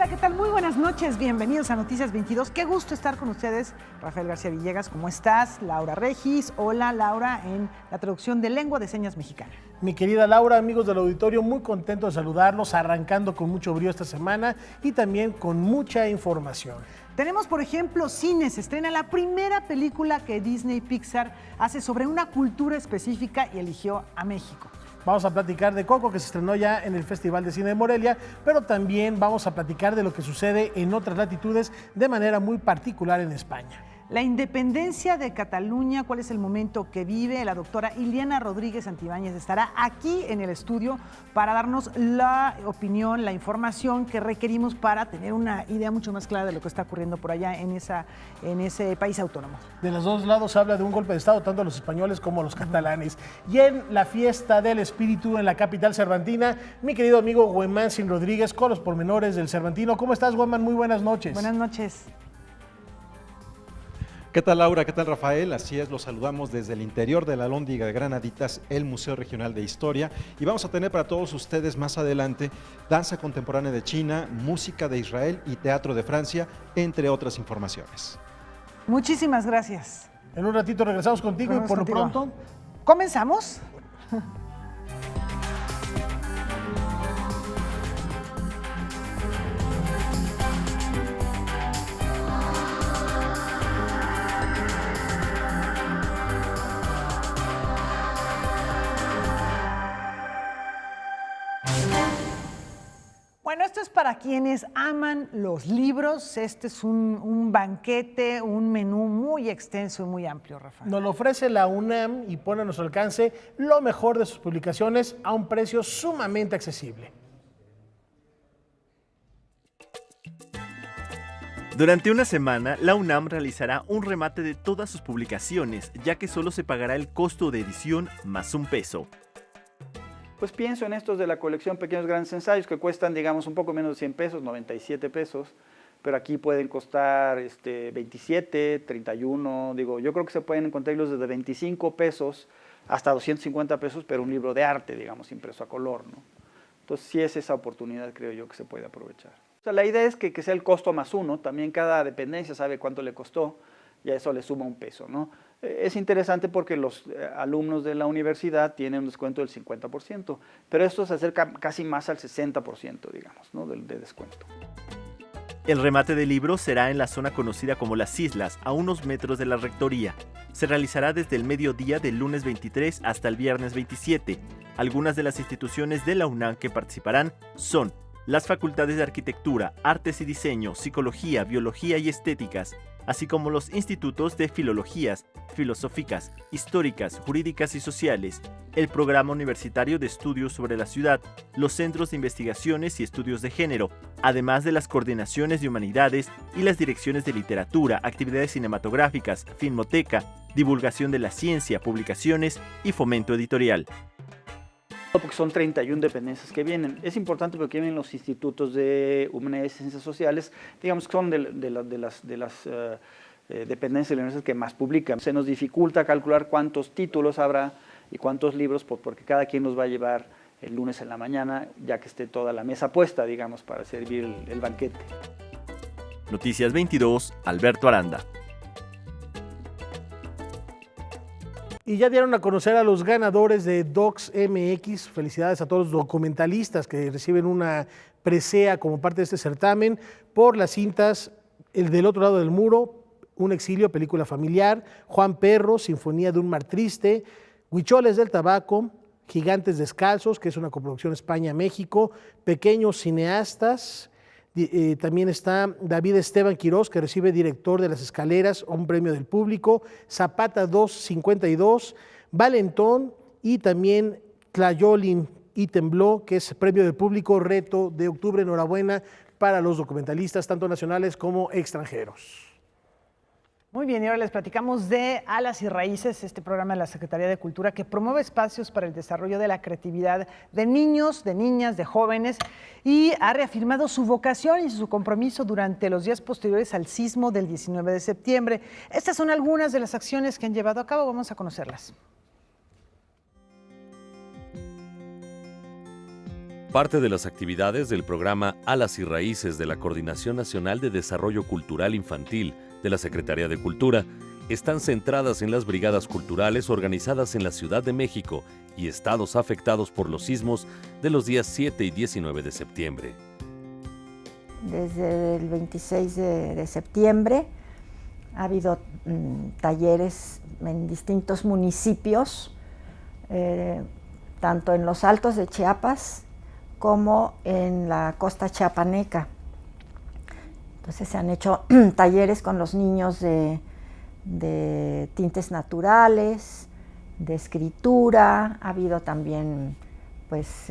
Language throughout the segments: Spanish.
Hola, ¿qué tal? Muy buenas noches, bienvenidos a Noticias 22. Qué gusto estar con ustedes. Rafael García Villegas, ¿cómo estás? Laura Regis, hola Laura, en la traducción de Lengua de Señas Mexicana. Mi querida Laura, amigos del auditorio, muy contento de saludarlos, arrancando con mucho brío esta semana y también con mucha información. Tenemos, por ejemplo, cine. Se estrena la primera película que Disney Pixar hace sobre una cultura específica y eligió a México. Vamos a platicar de Coco, que se estrenó ya en el Festival de Cine de Morelia, pero también vamos a platicar de lo que sucede en otras latitudes de manera muy particular en España. La independencia de Cataluña, ¿cuál es el momento que vive? La doctora Iliana Rodríguez Santibáñez estará aquí en el estudio para darnos la opinión, la información que requerimos para tener una idea mucho más clara de lo que está ocurriendo por allá en ese país autónomo. De los dos lados se habla de un golpe de Estado, tanto los españoles como los catalanes. Y en la fiesta del espíritu en la capital cervantina, mi querido amigo Guemán Sin Rodríguez con los pormenores del Cervantino. ¿Cómo estás, Guemán? Muy buenas noches. Buenas noches. ¿Qué tal, Laura? ¿Qué tal, Rafael? Así es, los saludamos desde el interior de la Alhóndiga de Granaditas, el Museo Regional de Historia, y vamos a tener para todos ustedes más adelante danza contemporánea de China, música de Israel y teatro de Francia, entre otras informaciones. Muchísimas gracias. En un ratito regresamos contigo y por lo pronto... ¿Comenzamos? Bueno, esto es para quienes aman los libros. Este es un banquete, un menú muy extenso y muy amplio, Rafael. Nos lo ofrece la UNAM y pone a nuestro alcance lo mejor de sus publicaciones a un precio sumamente accesible. Durante una semana, la UNAM realizará un remate de todas sus publicaciones, ya que solo se pagará el costo de edición más un peso. Pues pienso en estos de la colección Pequeños Grandes Ensayos que cuestan, digamos, un poco menos de 100 pesos, 97 pesos, pero aquí pueden costar 27, 31, yo creo que se pueden encontrar los desde 25 pesos hasta 250 pesos, pero un libro de arte, digamos, impreso a color, ¿no? Entonces sí es esa oportunidad, creo yo, que se puede aprovechar. O sea, la idea es que sea el costo más uno, también cada dependencia sabe cuánto le costó y a eso le suma un peso, ¿no? Es interesante porque los alumnos de la universidad tienen un descuento del 50%, pero esto se acerca casi más al 60%, digamos, ¿no? de descuento. El remate de libros será en la zona conocida como Las Islas, a unos metros de la Rectoría. Se realizará desde el mediodía del lunes 23 hasta el viernes 27. Algunas de las instituciones de la UNAM que participarán son las facultades de Arquitectura, Artes y Diseño, Psicología, Biología y Estéticas, así como los institutos de Filologías, Filosóficas, Históricas, Jurídicas y Sociales, el Programa Universitario de Estudios sobre la Ciudad, los Centros de Investigaciones y Estudios de Género, además de las Coordinaciones de Humanidades y las Direcciones de Literatura, Actividades Cinematográficas, Filmoteca, Divulgación de la Ciencia, Publicaciones y Fomento Editorial. Porque son 31 dependencias que vienen. Es importante porque vienen los institutos de Humanidades y Ciencias Sociales, digamos que son de las dependencias de la universidad que más publican. Se nos dificulta calcular cuántos títulos habrá y cuántos libros, porque cada quien nos va a llevar el lunes en la mañana, ya que esté toda la mesa puesta, digamos, para servir el banquete. Noticias 22, Alberto Aranda. Y ya dieron a conocer a los ganadores de Docs MX. Felicidades a todos los documentalistas que reciben una presea como parte de este certamen por las cintas El del otro lado del muro, Un exilio, película familiar, Juan Perro, Sinfonía de un mar triste, Huicholes del tabaco, Gigantes descalzos, que es una coproducción España-México, Pequeños cineastas. También está David Esteban Quirós, que recibe Director de las Escaleras, un premio del público, Zapata 252, Valentón y también Tlayolin y Tembló, que es premio del público, reto de octubre. Enhorabuena para los documentalistas, tanto nacionales como extranjeros. Muy bien, y ahora les platicamos de Alas y Raíces, este programa de la Secretaría de Cultura que promueve espacios para el desarrollo de la creatividad de niños, de niñas, de jóvenes, y ha reafirmado su vocación y su compromiso durante los días posteriores al sismo del 19 de septiembre. Estas son algunas de las acciones que han llevado a cabo, vamos a conocerlas. Parte de las actividades del programa Alas y Raíces de la Coordinación Nacional de Desarrollo Cultural Infantil de la Secretaría de Cultura están centradas en las brigadas culturales organizadas en la Ciudad de México y estados afectados por los sismos de los días 7 y 19 de septiembre. Desde el 26 de septiembre ha habido talleres en distintos municipios, tanto en los Altos de Chiapas como en la costa chiapaneca. Entonces se han hecho talleres con los niños de tintes naturales, de escritura, ha habido también pues,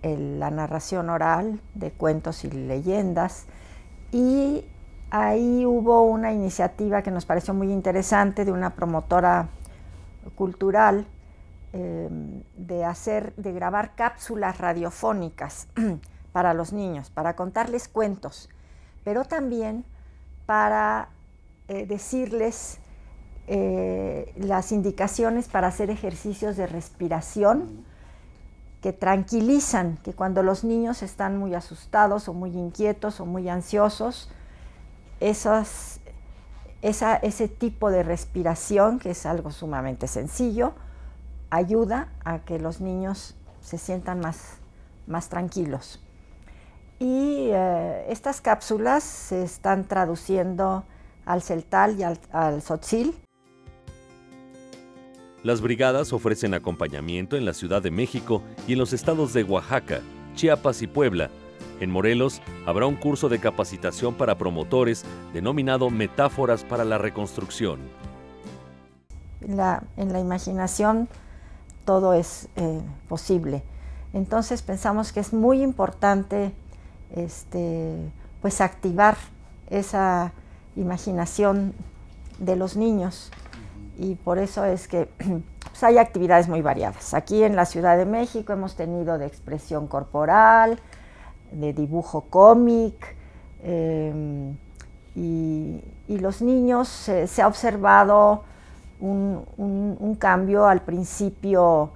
la narración oral de cuentos y leyendas, y ahí hubo una iniciativa que nos pareció muy interesante de una promotora cultural de grabar cápsulas radiofónicas para los niños, para contarles cuentos, pero también para decirles las indicaciones para hacer ejercicios de respiración que tranquilizan, que cuando los niños están muy asustados o muy inquietos o muy ansiosos, ese tipo de respiración, que es algo sumamente sencillo, ayuda a que los niños se sientan más tranquilos. Y estas cápsulas se están traduciendo al celtal y al tzotzil. Las brigadas ofrecen acompañamiento en la Ciudad de México y en los estados de Oaxaca, Chiapas y Puebla. En Morelos habrá un curso de capacitación para promotores denominado Metáforas para la Reconstrucción. En la imaginación todo es posible. Entonces pensamos que es muy importante pues activar esa imaginación de los niños, y por eso es que pues hay actividades muy variadas. Aquí en la Ciudad de México hemos tenido de expresión corporal, de dibujo cómic, y los niños se ha observado un cambio al principio.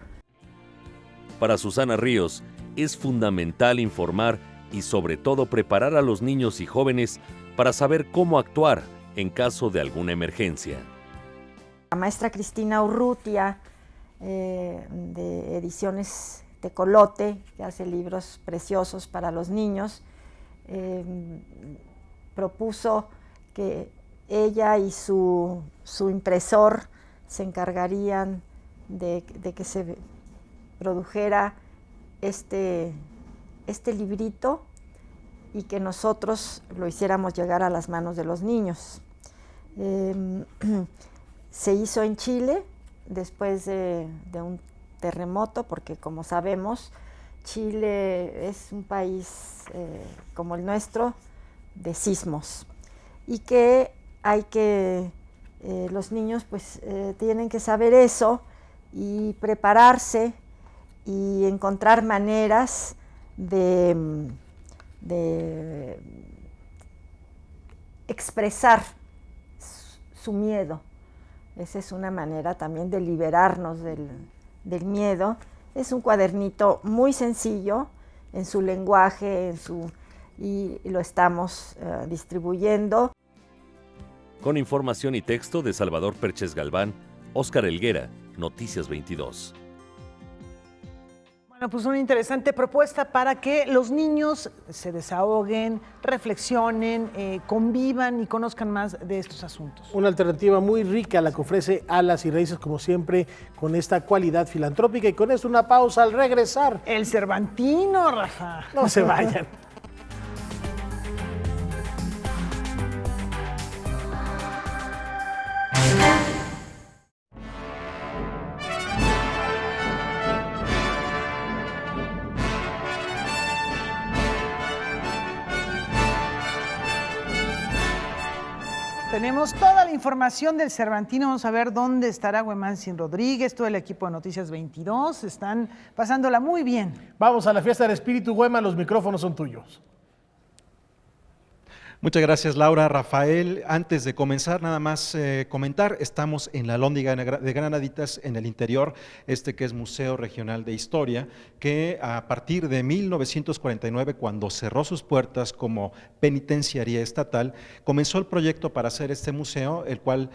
Para Susana Ríos, es fundamental informar y sobre todo preparar a los niños y jóvenes para saber cómo actuar en caso de alguna emergencia. La maestra Cristina Urrutia, de Ediciones Tecolote, que hace libros preciosos para los niños, propuso que ella y su impresor se encargarían de que se produjera este librito y que nosotros lo hiciéramos llegar a las manos de los niños. Se hizo en Chile después de un terremoto, porque como sabemos, Chile es un país como el nuestro de sismos, y que los niños pues tienen que saber eso y prepararse y encontrar maneras de expresar su miedo. Esa es una manera también de liberarnos del miedo. Es un cuadernito muy sencillo en su lenguaje, y lo estamos distribuyendo. Con información y texto de Salvador Perches Galván, Óscar Helguera, Noticias 22. Bueno, pues una interesante propuesta para que los niños se desahoguen, reflexionen, convivan y conozcan más de estos asuntos. Una alternativa muy rica la que ofrece Alas y Raíces, como siempre, con esta cualidad filantrópica. Y con esto una pausa al regresar. El Cervantino, Rafa. No se vayan. Tenemos toda la información del Cervantino. Vamos a ver dónde estará Huemantzin Rodríguez, todo el equipo de Noticias 22. Están pasándola muy bien. Vamos a la fiesta del Espíritu, Huema, los micrófonos son tuyos. Muchas gracias, Laura. Rafael, antes de comenzar, nada más comentar, estamos en la Alhóndiga de Granaditas, en el interior, que es Museo Regional de Historia, que a partir de 1949, cuando cerró sus puertas como penitenciaría estatal, comenzó el proyecto para hacer este museo, el cual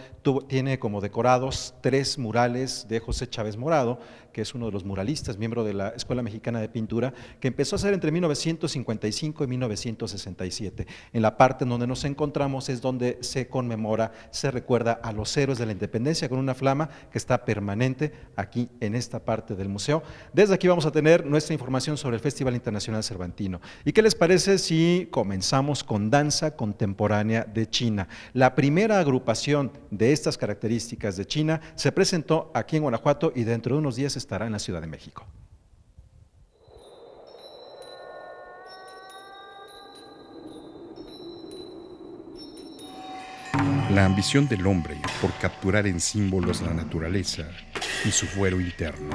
tiene como decorados 3 murales de José Chávez Morado, que es uno de los muralistas, miembro de la Escuela Mexicana de Pintura, que empezó a hacer entre 1955 y 1967. En la parte en donde nos encontramos es donde se conmemora, se recuerda a los héroes de la independencia con una flama que está permanente aquí en esta parte del museo. Desde aquí vamos a tener nuestra información sobre el Festival Internacional Cervantino. ¿Y qué les parece si comenzamos con danza contemporánea de China? La primera agrupación de estas características de China se presentó aquí en Guanajuato y dentro de unos días estará en la Ciudad de México. La ambición del hombre por capturar en símbolos la naturaleza y su fuero interno.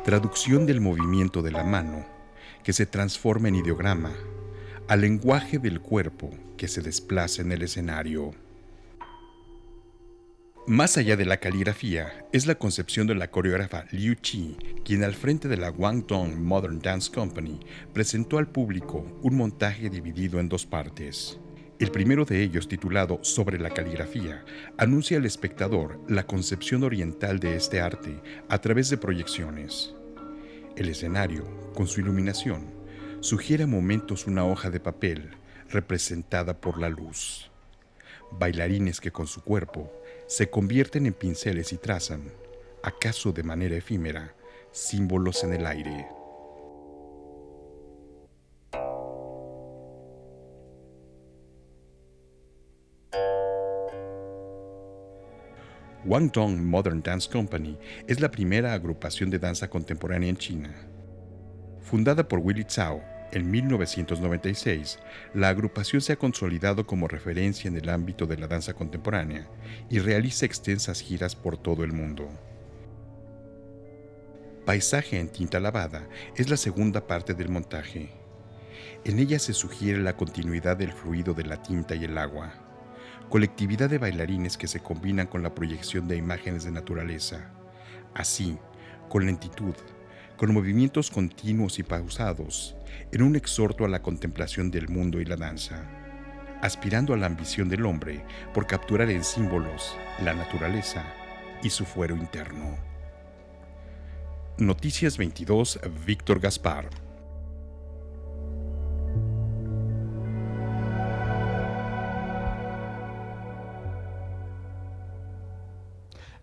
Traducción del movimiento de la mano, que se transforma en ideograma, al lenguaje del cuerpo que se desplaza en el escenario. Más allá de la caligrafía, es la concepción de la coreógrafa Liu Qi, quien al frente de la Guangdong Modern Dance Company presentó al público un montaje dividido en 2 partes. El primero de ellos, titulado Sobre la caligrafía, anuncia al espectador la concepción oriental de este arte a través de proyecciones. El escenario, con su iluminación, sugiere a momentos una hoja de papel representada por la luz. Bailarines que con su cuerpo se convierten en pinceles y trazan, acaso de manera efímera, símbolos en el aire. Guangdong Modern Dance Company es la primera agrupación de danza contemporánea en China. Fundada por Willy Zhao en 1996, la agrupación se ha consolidado como referencia en el ámbito de la danza contemporánea y realiza extensas giras por todo el mundo. Paisaje en tinta lavada es la segunda parte del montaje. En ella se sugiere la continuidad del fluido de la tinta y el agua, colectividad de bailarines que se combinan con la proyección de imágenes de naturaleza, así, con lentitud, con movimientos continuos y pausados, en un exhorto a la contemplación del mundo y la danza, aspirando a la ambición del hombre por capturar en símbolos la naturaleza y su fuero interno. Noticias 22, Víctor Gaspar.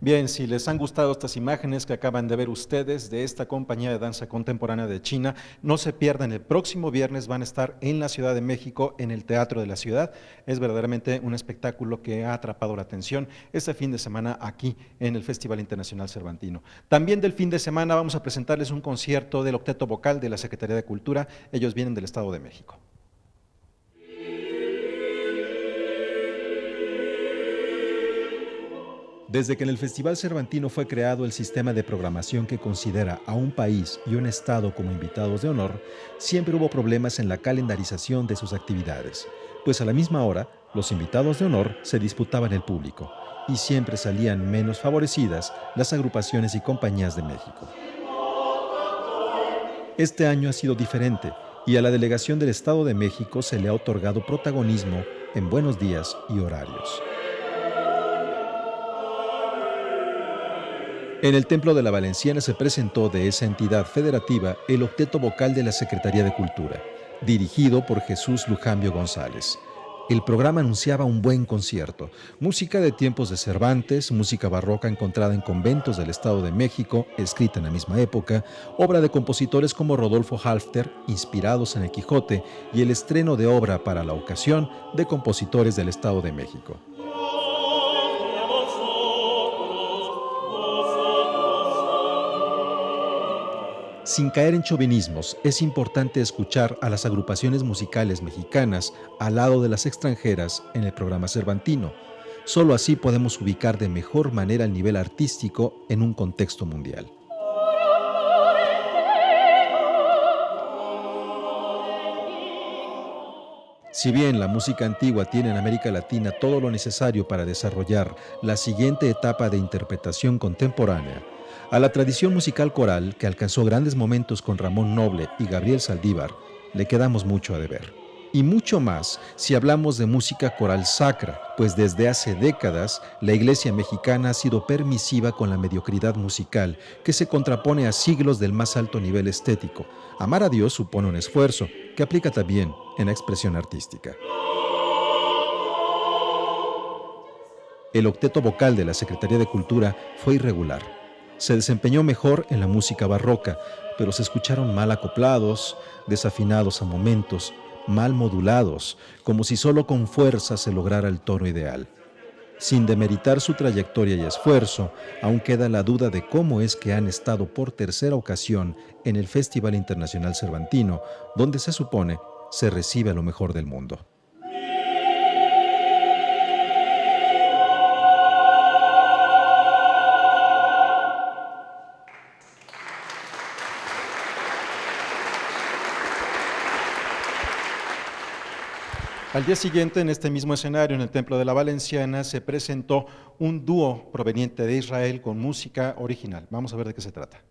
Bien, si les han gustado estas imágenes que acaban de ver ustedes de esta compañía de danza contemporánea de China, no se pierdan, el próximo viernes van a estar en la Ciudad de México, en el Teatro de la Ciudad. Es verdaderamente un espectáculo que ha atrapado la atención este fin de semana aquí en el Festival Internacional Cervantino. También del fin de semana vamos a presentarles un concierto del Octeto Vocal de la Secretaría de Cultura. Ellos vienen del Estado de México. Desde que en el Festival Cervantino fue creado el sistema de programación que considera a un país y un estado como invitados de honor, siempre hubo problemas en la calendarización de sus actividades, pues a la misma hora los invitados de honor se disputaban el público y siempre salían menos favorecidas las agrupaciones y compañías de México. Este año ha sido diferente y a la delegación del Estado de México se le ha otorgado protagonismo en buenos días y horarios. En el Templo de la Valenciana se presentó de esa entidad federativa el Octeto Vocal de la Secretaría de Cultura, dirigido por Jesús Lujambio González. El programa anunciaba un buen concierto, música de tiempos de Cervantes, música barroca encontrada en conventos del Estado de México, escrita en la misma época, obra de compositores como Rodolfo Halfter, inspirados en el Quijote, y el estreno de obra para la ocasión de compositores del Estado de México. Sin caer en chauvinismos, es importante escuchar a las agrupaciones musicales mexicanas al lado de las extranjeras en el programa cervantino. Solo así podemos ubicar de mejor manera el nivel artístico en un contexto mundial. Si bien la música antigua tiene en América Latina todo lo necesario para desarrollar la siguiente etapa de interpretación contemporánea, a la tradición musical coral, que alcanzó grandes momentos con Ramón Noble y Gabriel Saldívar, le quedamos mucho a deber. Y mucho más si hablamos de música coral sacra, pues desde hace décadas la Iglesia mexicana ha sido permisiva con la mediocridad musical que se contrapone a siglos del más alto nivel estético. Amar a Dios supone un esfuerzo que aplica también en la expresión artística. El octeto vocal de la Secretaría de Cultura fue irregular. Se desempeñó mejor en la música barroca, pero se escucharon mal acoplados, desafinados a momentos, mal modulados, como si solo con fuerza se lograra el tono ideal. Sin demeritar su trayectoria y esfuerzo, aún queda la duda de cómo es que han estado por tercera ocasión en el Festival Internacional Cervantino, donde se supone se recibe lo mejor del mundo. Al día siguiente, en este mismo escenario, en el Templo de la Valenciana, se presentó un dúo proveniente de Israel con música original. Vamos a ver de qué se trata.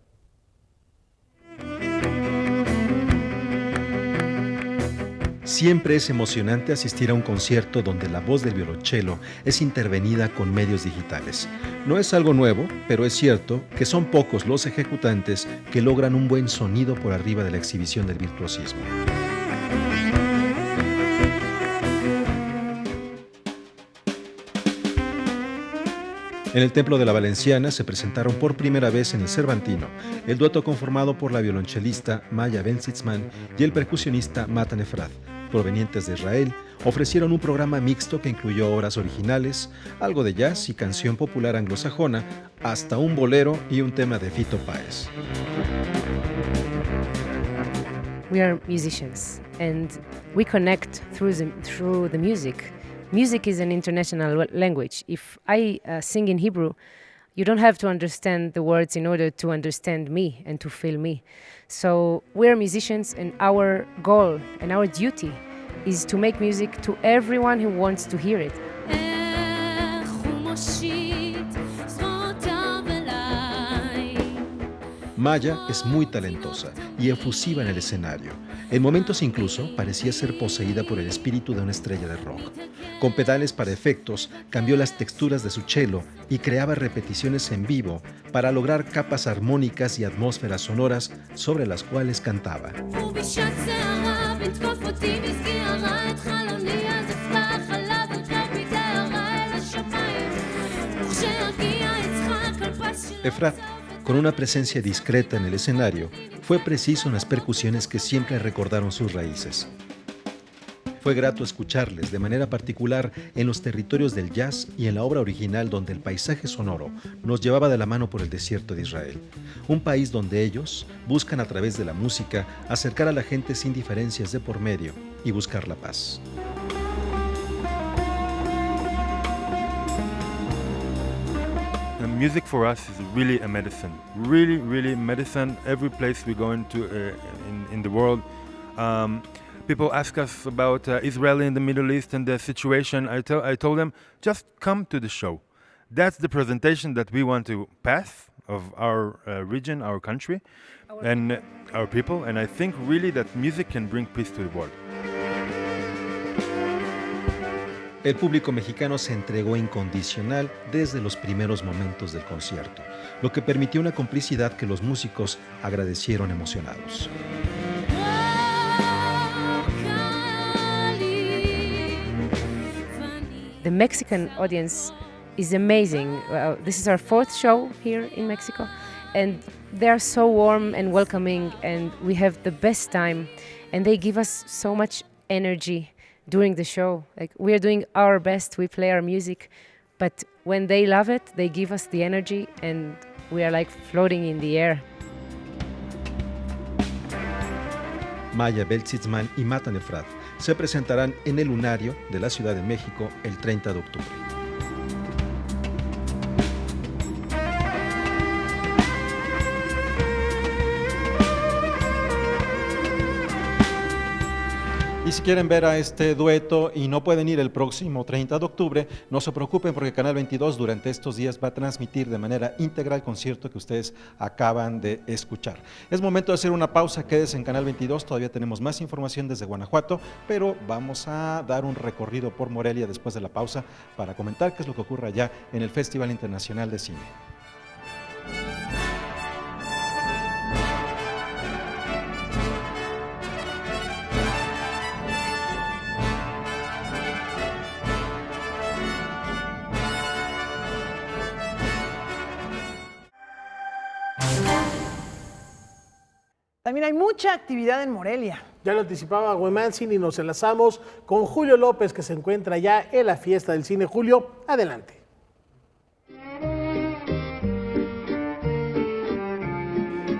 Siempre es emocionante asistir a un concierto donde la voz del violonchelo es intervenida con medios digitales. No es algo nuevo, pero es cierto que son pocos los ejecutantes que logran un buen sonido por arriba de la exhibición del virtuosismo. En el Templo de la Valenciana se presentaron por primera vez en el Cervantino el dueto conformado por la violonchelista Maya Ben-Sitzman y el percusionista Matan Efrat. Provenientes de Israel, ofrecieron un programa mixto que incluyó obras originales, algo de jazz y canción popular anglosajona, hasta un bolero y un tema de Fito Páez. We are musicians and we connect through the music. Music is an international language. If I sing in Hebrew, you don't have to understand the words in order to understand me and to feel me. So we're musicians, and our goal and our duty is to make music to everyone who wants to hear it. Maya es muy talentosa y efusiva en el escenario. En momentos incluso parecía ser poseída por el espíritu de una estrella de rock. Con pedales para efectos, cambió las texturas de su cello y creaba repeticiones en vivo para lograr capas armónicas y atmósferas sonoras sobre las cuales cantaba. Efrat, con una presencia discreta en el escenario, fue preciso en las percusiones que siempre recordaron sus raíces. Fue grato escucharles de manera particular en los territorios del jazz y en la obra original donde el paisaje sonoro nos llevaba de la mano por el desierto de Israel, un país donde ellos buscan a través de la música acercar a la gente sin diferencias de por medio y buscar la paz. Music for us is really a medicine, really medicine. Every place we go into in the world, people ask us about Israel in the Middle East and the situation. I told them, just come to the show. That's the presentation that we want to pass of our region, our country, and our people. And I think really that music can bring peace to the world. El público mexicano se entregó incondicional desde los primeros momentos del concierto, lo que permitió una complicidad que los músicos agradecieron emocionados. The Mexican audience is amazing. This is our fourth show here in Mexico, and they are so warm and welcoming, and we have the best time, and they give us so much energy during the show. Like, we are doing our best, we play our music, but when they love it, they give us the energy, and we are like floating in the air. Maya Ben-Sitzman y Matan Efrat se presentarán en el Lunario de la Ciudad de México el 30 de octubre. Y si quieren ver a este dueto y no pueden ir el próximo 30 de octubre, no se preocupen porque Canal 22 durante estos días va a transmitir de manera íntegra el concierto que ustedes acaban de escuchar. Es momento de hacer una pausa, quédense en Canal 22, todavía tenemos más información desde Guanajuato, pero vamos a dar un recorrido por Morelia después de la pausa para comentar qué es lo que ocurre allá en el Festival Internacional de Cine. También hay mucha actividad en Morelia. Ya lo anticipaba Huemanzin y nos enlazamos con Julio López, que se encuentra ya en la fiesta del cine. Julio, adelante.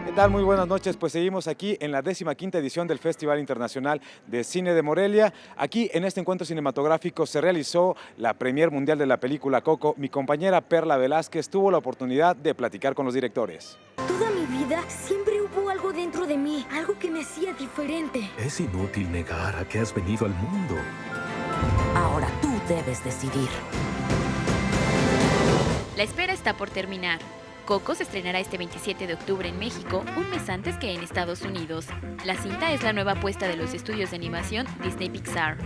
¿Qué tal? Muy buenas noches, pues seguimos aquí en la 15ª edición del Festival Internacional de Cine de Morelia. Aquí en este encuentro cinematográfico se realizó la premier mundial de la película Coco. Mi compañera Perla Velázquez tuvo la oportunidad de platicar con los directores. Toda mi vida siempre hubo algo dentro de mí, algo que me hacía diferente. Es inútil negar a que has venido al mundo. Ahora tú debes decidir. La espera está por terminar. Coco se estrenará este 27 de octubre en México, un mes antes que en Estados Unidos. La cinta es la nueva apuesta de los estudios de animación Disney Pixar.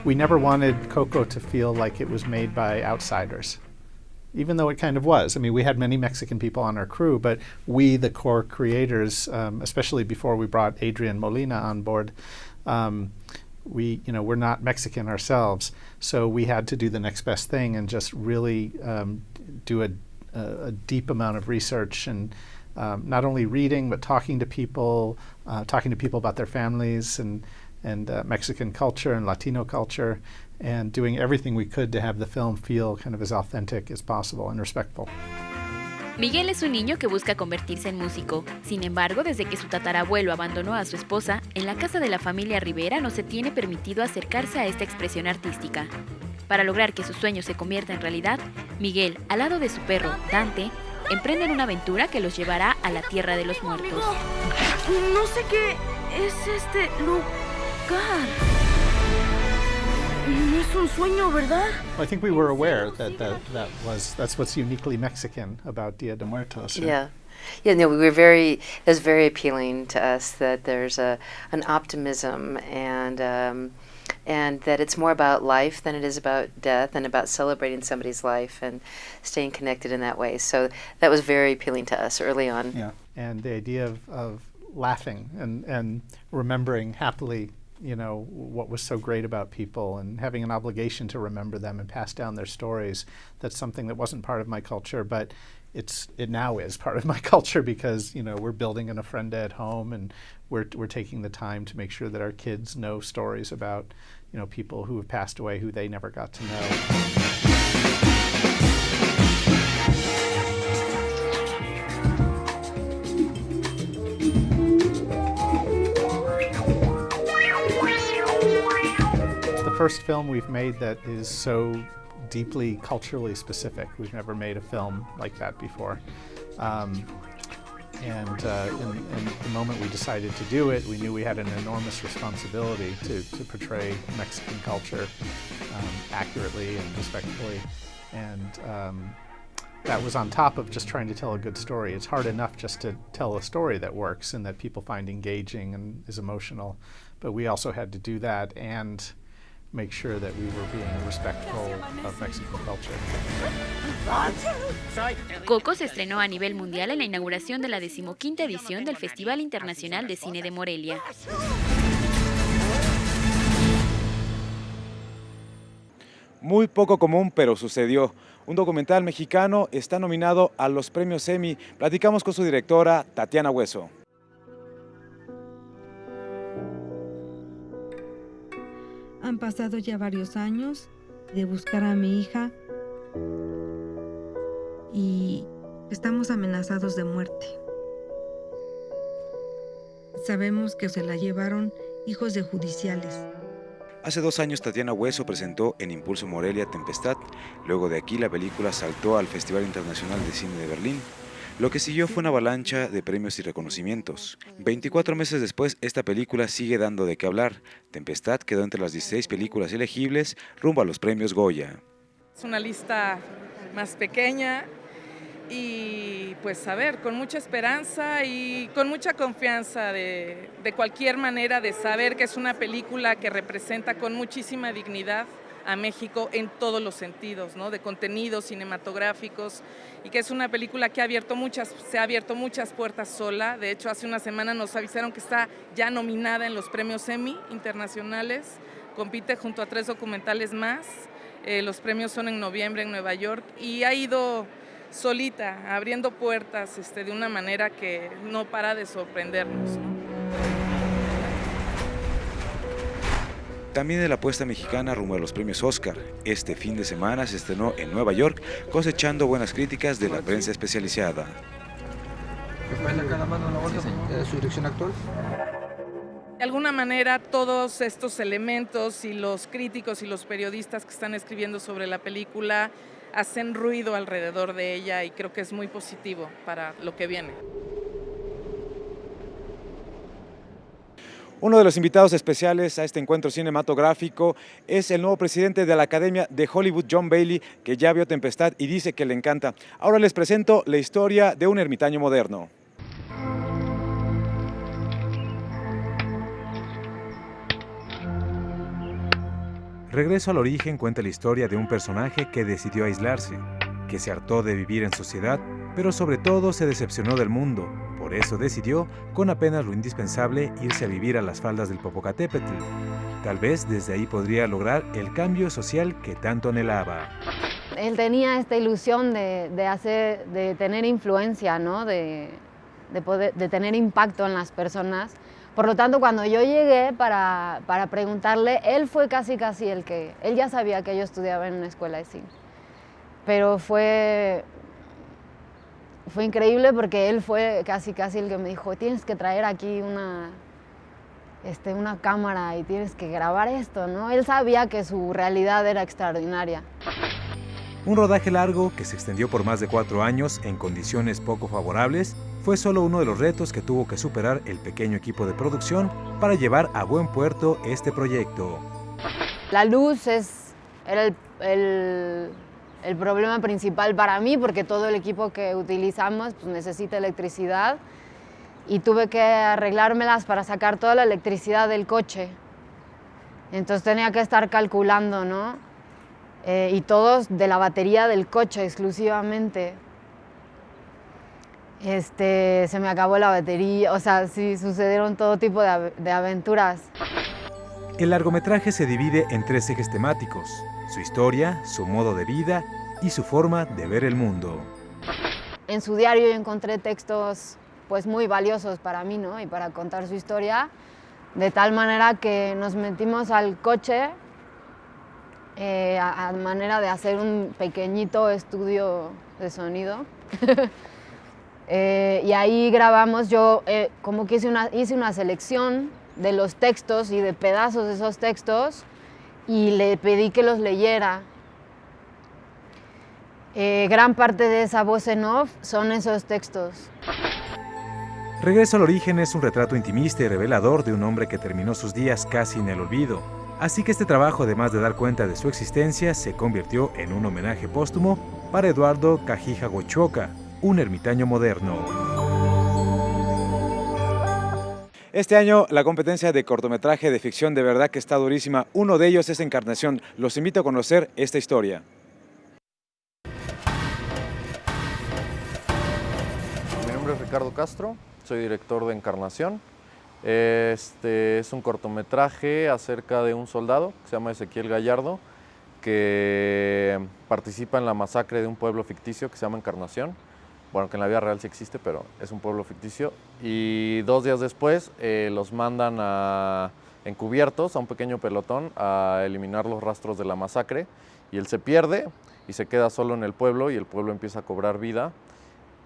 We never wanted Coco to feel like it was made by outsiders, even though it kind of was. I mean, we had many Mexican people on our crew, but we, the core creators, especially before we brought Adrian Molina on board, we're not Mexican ourselves, so we had to do the next best thing and just really do a deep amount of research and not only reading but talking to people about their families and Mexican culture and Latino culture, and doing everything we could to have the film feel kind of as authentic as possible and respectful. Miguel es un niño que busca convertirse en músico. Sin embargo, desde que su tatarabuelo abandonó a su esposa, en la casa de la familia Rivera no se tiene permitido acercarse a esta expresión artística. Para lograr que su sueño se convierta en realidad, Miguel, al lado de su perro, Dante, emprenden una aventura que los llevará a la Tierra de los Muertos. No sé qué es este lugar. No es un sueño, ¿verdad? Well, I think we were aware that's what's uniquely Mexican about Dia de Muertos. Yeah. Yeah, no, it was very appealing to us that there's an optimism and that it's more about life than it is about death, and about celebrating somebody's life and staying connected in that way. So that was very appealing to us early on. Yeah, and the idea of laughing and remembering happily, what was so great about people, and having an obligation to remember them and pass down their stories. That's something that wasn't part of my culture, but it now is part of my culture because we're building an ofrenda at home, and we're taking the time to make sure that our kids know stories about people who have passed away who they never got to know. First film we've made that is so deeply culturally specific. We've never made a film like that before. In the moment we decided to do it, we knew we had an enormous responsibility to portray Mexican culture accurately and respectfully. And that was on top of just trying to tell a good story. It's hard enough just to tell a story that works and that people find engaging and is emotional. But we also had to do that and make sure that we were being respectful of Mexican culture. Coco se estrenó a nivel mundial en la inauguración de la 15ª edición del Festival Internacional de Cine de Morelia. Muy poco común, pero sucedió. Un documental mexicano está nominado a los premios Emmy. Platicamos con su directora, Tatiana Hueso. Han pasado ya varios años de buscar a mi hija y estamos amenazados de muerte. Sabemos que se la llevaron hijos de judiciales. Hace 2 años Tatiana Hueso presentó en Impulso Morelia Tempestad. Luego de aquí la película saltó al Festival Internacional de Cine de Berlín. Lo que siguió fue una avalancha de premios y reconocimientos. 24 meses después, esta película sigue dando de qué hablar. Tempestad quedó entre las 16 películas elegibles rumbo a los premios Goya. Es una lista más pequeña y pues a ver, con mucha esperanza y con mucha confianza de cualquier manera de saber que es una película que representa con muchísima dignidad a México en todos los sentidos, ¿no? De contenidos cinematográficos, y que es una película que se ha abierto muchas puertas sola. De hecho, hace una semana nos avisaron que está ya nominada en los premios Emmy internacionales, compite junto a 3 documentales más. Los premios son en noviembre en Nueva York y ha ido solita, abriendo puertas de una manera que no para de sorprendernos, ¿no? También de la apuesta mexicana rumbo a los premios Oscar. Este fin de semana se estrenó en Nueva York, cosechando buenas críticas de la prensa especializada. ¿Su dirección actual? De alguna manera, todos estos elementos y los críticos y los periodistas que están escribiendo sobre la película hacen ruido alrededor de ella y creo que es muy positivo para lo que viene. Uno de los invitados especiales a este encuentro cinematográfico es el nuevo presidente de la Academia de Hollywood, John Bailey, que ya vio Tempestad y dice que le encanta. Ahora les presento la historia de un ermitaño moderno. Regreso al origen cuenta la historia de un personaje que decidió aislarse, que se hartó de vivir en sociedad, pero sobre todo se decepcionó del mundo. Por eso decidió, con apenas lo indispensable, irse a vivir a las faldas del Popocatépetl. Tal vez desde ahí podría lograr el cambio social que tanto anhelaba. Él tenía esta ilusión de tener influencia, ¿no? de tener impacto en las personas. Por lo tanto, cuando yo llegué para preguntarle, él fue casi el que... Él ya sabía que yo estudiaba en una escuela de cine. Pero fue increíble porque él fue casi el que me dijo, tienes que traer aquí una cámara y tienes que grabar esto, ¿no? Él sabía que su realidad era extraordinaria. Un rodaje largo que se extendió por más de 4 años en condiciones poco favorables fue solo uno de los retos que tuvo que superar el pequeño equipo de producción para llevar a buen puerto este proyecto. La luz era el problema principal para mí, porque todo el equipo que utilizamos pues, necesita electricidad y tuve que arreglármelas para sacar toda la electricidad del coche. Entonces tenía que estar calculando, ¿no? Y todos de la batería del coche exclusivamente. Se me acabó la batería, o sea, sí, sucedieron todo tipo de aventuras. El largometraje se divide en 3 ejes temáticos: su historia, su modo de vida y su forma de ver el mundo. En su diario yo encontré textos pues muy valiosos para mí, ¿no? Y para contar su historia, de tal manera que nos metimos al coche a manera de hacer un pequeñito estudio de sonido. Y ahí grabamos, yo como que hice una selección de los textos y de pedazos de esos textos y le pedí que los leyera. Gran parte de esa voz en off son esos textos. Regreso al origen es un retrato intimista y revelador de un hombre que terminó sus días casi en el olvido. Así que este trabajo, además de dar cuenta de su existencia, se convirtió en un homenaje póstumo para Eduardo Cajija Gochoca, un ermitaño moderno. Este año la competencia de cortometraje de ficción de verdad que está durísima. Uno de ellos es Encarnación. Los invito a conocer esta historia. Mi nombre es Ricardo Castro, soy director de Encarnación. Este es un cortometraje acerca de un soldado que se llama Ezequiel Gallardo, que participa en la masacre de un pueblo ficticio que se llama Encarnación. Bueno, que en la vida real sí existe, pero es un pueblo ficticio. Y 2 días después los mandan encubiertos a un pequeño pelotón a eliminar los rastros de la masacre. Y él se pierde y se queda solo en el pueblo y el pueblo empieza a cobrar vida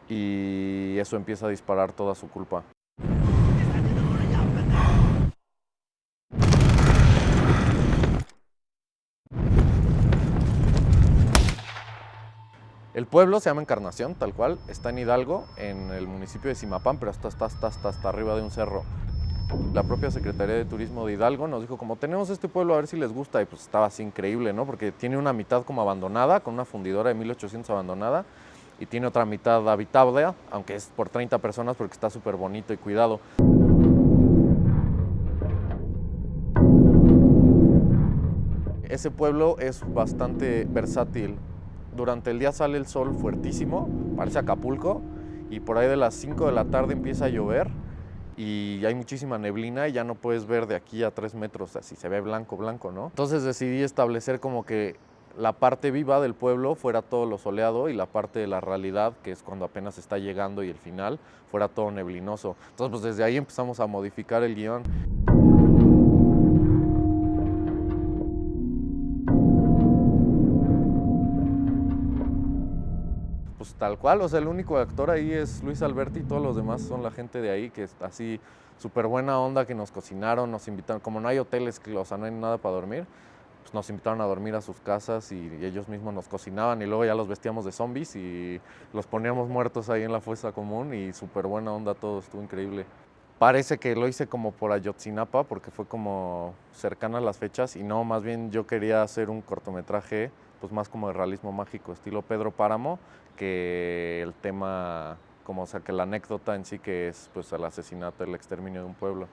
y eso empieza a disparar toda su culpa. El pueblo se llama Encarnación, tal cual, está en Hidalgo, en el municipio de Zimapán, pero hasta arriba de un cerro. La propia Secretaría de Turismo de Hidalgo nos dijo, como tenemos este pueblo, a ver si les gusta, y pues estaba así increíble, ¿no? Porque tiene una mitad como abandonada, con una fundidora de 1800 abandonada, y tiene otra mitad habitable, aunque es por 30 personas, porque está súper bonito y cuidado. Ese pueblo es bastante versátil. Durante el día sale el sol fuertísimo, parece Acapulco, y por ahí de las 5 de la tarde empieza a llover y hay muchísima neblina y ya no puedes ver de aquí a 3 metros, así se ve blanco, ¿no? Entonces decidí establecer como que la parte viva del pueblo fuera todo lo soleado y la parte de la realidad, que es cuando apenas está llegando y el final, fuera todo neblinoso. Entonces pues desde ahí empezamos a modificar el guión. Pues tal cual, o sea, el único actor ahí es Luis Alberti y todos los demás son la gente de ahí, que es así súper buena onda, que nos cocinaron, nos invitaron, como no hay hoteles, o sea, no hay nada para dormir, pues nos invitaron a dormir a sus casas y ellos mismos nos cocinaban y luego ya los vestíamos de zombies y los poníamos muertos ahí en la fosa común y súper buena onda todo, estuvo increíble. Parece que lo hice como por Ayotzinapa porque fue como cercana a las fechas y no, más bien yo quería hacer un cortometraje pues más como de realismo mágico, estilo Pedro Páramo, que el tema, como o sea, que la anécdota en sí que es pues el asesinato, el exterminio de un pueblo.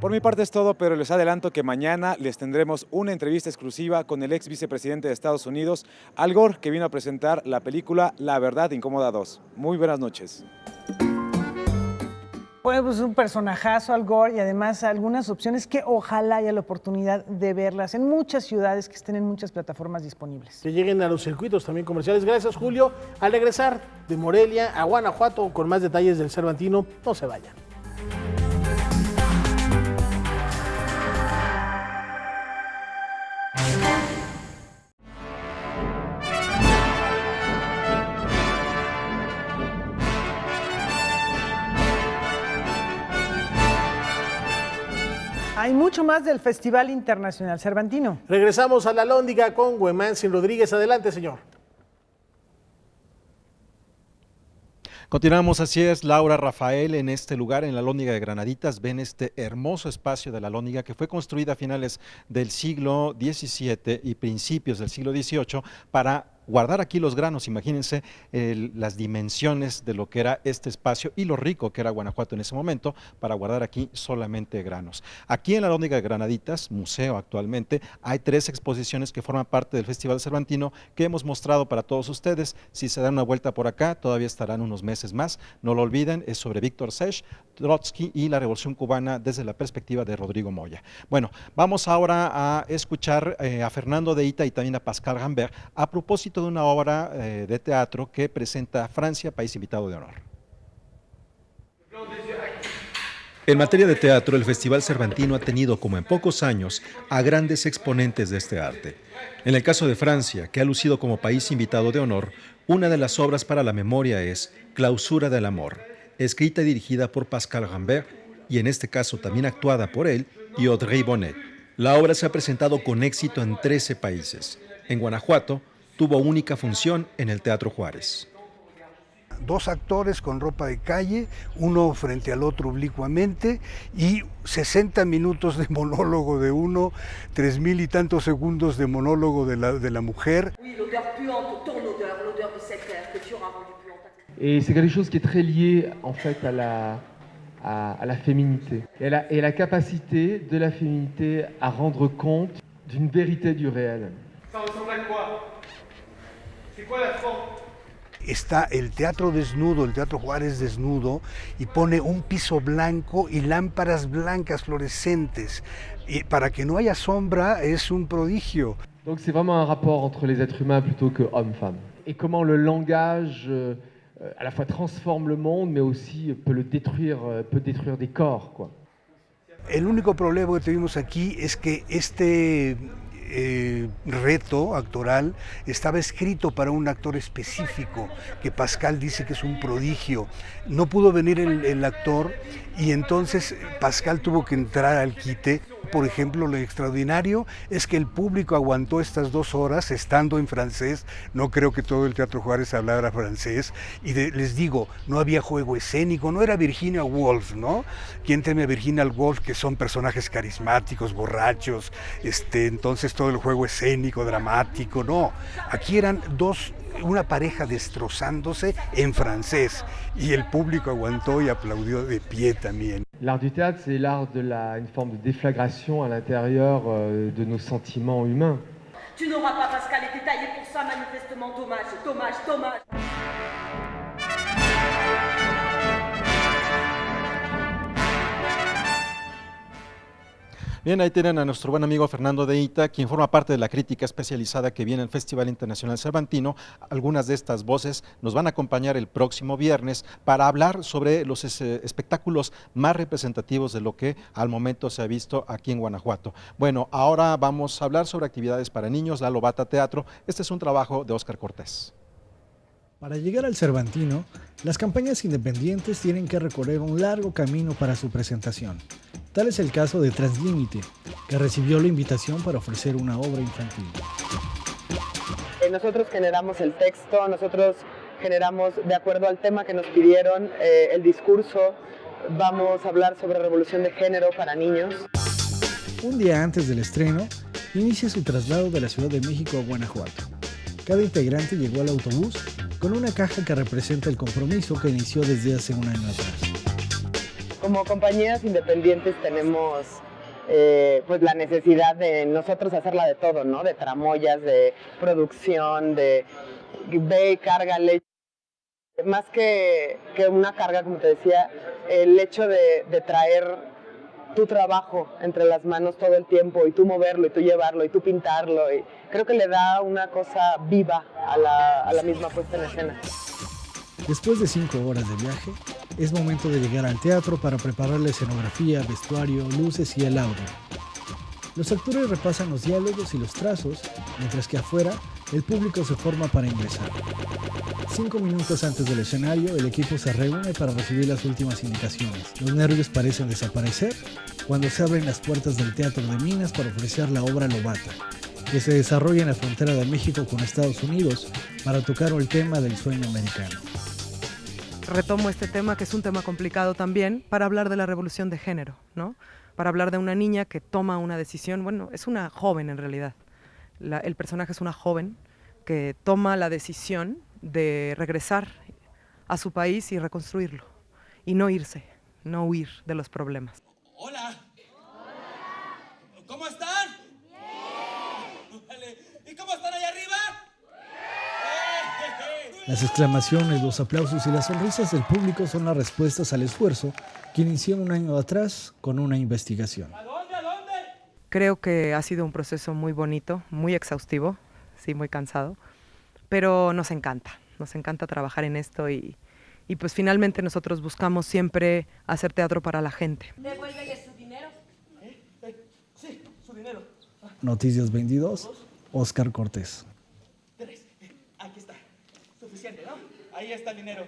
Por mi parte es todo, pero les adelanto que mañana les tendremos una entrevista exclusiva con el ex vicepresidente de Estados Unidos, Al Gore, que vino a presentar la película La Verdad Incómoda 2. Muy buenas noches. Bueno, pues un personajazo, Al Gore, y además algunas opciones que ojalá haya la oportunidad de verlas en muchas ciudades que estén en muchas plataformas disponibles. Que lleguen a los circuitos también comerciales. Gracias, Julio. Al regresar de Morelia a Guanajuato con más detalles del Cervantino, no se vayan. Hay mucho más del Festival Internacional Cervantino. Regresamos a la Alhóndiga con Güemantzin Rodríguez. Adelante, señor. Continuamos, así es, Laura, Rafael, en este lugar, en la Alhóndiga de Granaditas, ven este hermoso espacio de la Alhóndiga que fue construida a finales del siglo XVII y principios del siglo XVIII para guardar aquí los granos. Imagínense las dimensiones de lo que era este espacio y lo rico que era Guanajuato en ese momento para guardar aquí solamente granos. Aquí en la Alhóndiga de Granaditas, museo actualmente, hay 3 exposiciones que forman parte del Festival Cervantino que hemos mostrado para todos ustedes. Si se dan una vuelta por acá, todavía estarán unos meses más. No lo olviden, es sobre Víctor Sech, Trotsky y la Revolución Cubana desde la perspectiva de Rodrigo Moya. Bueno, vamos ahora a escuchar a Fernando de Ita y también a Pascal Rambert a propósito de una obra de teatro que presenta Francia, país invitado de honor. En materia de teatro, el Festival Cervantino ha tenido, como en pocos años, a grandes exponentes de este arte. En el caso de Francia, que ha lucido como país invitado de honor, una de las obras para la memoria es Clausura del Amor, escrita y dirigida por Pascal Rambert, y en este caso también actuada por él y Audrey Bonnet. La obra se ha presentado con éxito en 13 países. En Guanajuato, tuvo única función en el Teatro Juárez. 2 actores con ropa de calle, uno frente al otro oblicuamente, y 60 minutos de monólogo de uno, 3000 y tantos segundos de monólogo de la mujer. Et c'est quelque chose qui est très lié en fait à la féminité et la capacité de la féminité à rendre compte d'une vérité du réel. Ça ressemble à quoi? C'est quoi la forme? Está el teatro desnudo, el Teatro Juárez desnudo, y pone un piso blanco y lámparas blancas fluorescentes. Y para que no haya sombra es un prodigio. Donc c'est vraiment un rapport entre les êtres humains plutôt que hommes-femmes. Et comment le langage à la fois transforme le monde, mais aussi peut détruire des corps, quoi. El único problema que tuvimos aquí es que este reto actoral estaba escrito para un actor específico, que Pascal dice que es un prodigio. No pudo venir el actor y entonces Pascal tuvo que entrar al quite. Por ejemplo, lo extraordinario es que el público aguantó estas 2 horas estando en francés. No creo que todo el Teatro Juárez hablara francés. Y les digo, no había juego escénico, no era Virginia Woolf, ¿no? ¿Quién teme a Virginia Woolf? Que son personajes carismáticos, borrachos, entonces todo el juego escénico, dramático, no. Aquí eran una pareja destrozándose en francés y el público aguantó y aplaudió de pie también. L'art du théâtre, c'est l'art de une forme de déflagration à l'intérieur de nos sentiments humains. Tu n'auras pas Pascal été taillé pour ça, manifestement. Dommage. Bien, ahí tienen a nuestro buen amigo Fernando de Ita, quien forma parte de la crítica especializada que viene al Festival Internacional Cervantino. Algunas de estas voces nos van a acompañar el próximo viernes para hablar sobre los espectáculos más representativos de lo que al momento se ha visto aquí en Guanajuato. Bueno, ahora vamos a hablar sobre actividades para niños, Lalo Bata Teatro. Este es un trabajo de Óscar Cortés. Para llegar al Cervantino, las campañas independientes tienen que recorrer un largo camino para su presentación. Tal es el caso de Translímite, que recibió la invitación para ofrecer una obra infantil. Nosotros generamos el texto, nosotros generamos, de acuerdo al tema que nos pidieron, el discurso. Vamos a hablar sobre revolución de género para niños. Un día antes del estreno, inicia su traslado de la Ciudad de México a Guanajuato. Cada integrante llegó al autobús con una caja que representa el compromiso que inició desde hace un año atrás. Como compañías independientes tenemos pues la necesidad de nosotros hacerla de todo, ¿no? De tramoyas, de producción, de ve y cárgale. Más que una carga, como te decía, el hecho de traer tu trabajo entre las manos todo el tiempo y tú moverlo y tú llevarlo y tú pintarlo, y creo que le da una cosa viva a la misma puesta en escena. Después de 5 horas de viaje, es momento de llegar al teatro para preparar la escenografía, vestuario, luces y el audio. Los actores repasan los diálogos y los trazos, mientras que afuera el público se forma para ingresar. 5 minutos antes del escenario, el equipo se reúne para recibir las últimas indicaciones. Los nervios parecen desaparecer cuando se abren las puertas del Teatro de Minas para ofrecer la obra Lobata, que se desarrolla en la frontera de México con Estados Unidos para tocar el tema del sueño americano. Retomo este tema, que es un tema complicado también, para hablar de la revolución de género, ¿no? Para hablar de una niña que toma una decisión, bueno, es una joven en realidad. El personaje es una joven que toma la decisión de regresar a su país y reconstruirlo, y no irse, no huir de los problemas. Hola. ¿Cómo están? Bien. ¿Y cómo están allá arriba? Las exclamaciones, los aplausos y las sonrisas del público son las respuestas al esfuerzo que inició un año atrás con una investigación. Creo que ha sido un proceso muy bonito, muy exhaustivo, sí, muy cansado, pero nos encanta trabajar en esto y pues finalmente nosotros buscamos siempre hacer teatro para la gente. Devuélvele su dinero. Sí, su dinero. Noticias 22, Óscar Cortés. Aquí está. Suficiente, ¿no? Ahí está el dinero.